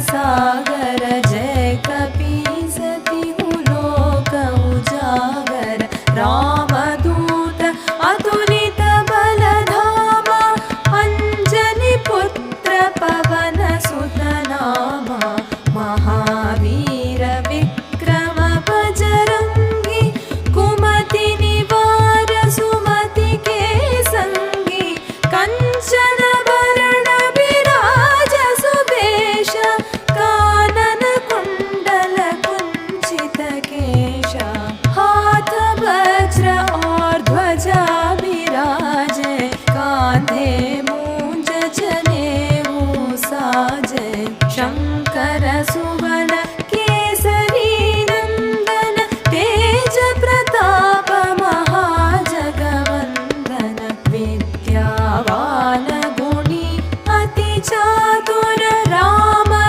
सागर जय कपीसति लोक उजागर रामदूत अतुलित बलधामा अंजनी पुत्र पवन सुत नामा महावीर विक्रम बजरंगी कुमति निवार सुमति के संगी कंचन वरण विराज सुबेश कानन कुंडल कुंचित केश हाथ वज्र और ध्वजा विराजे कांधे मूंज जनेऊ साजे शंकर सुव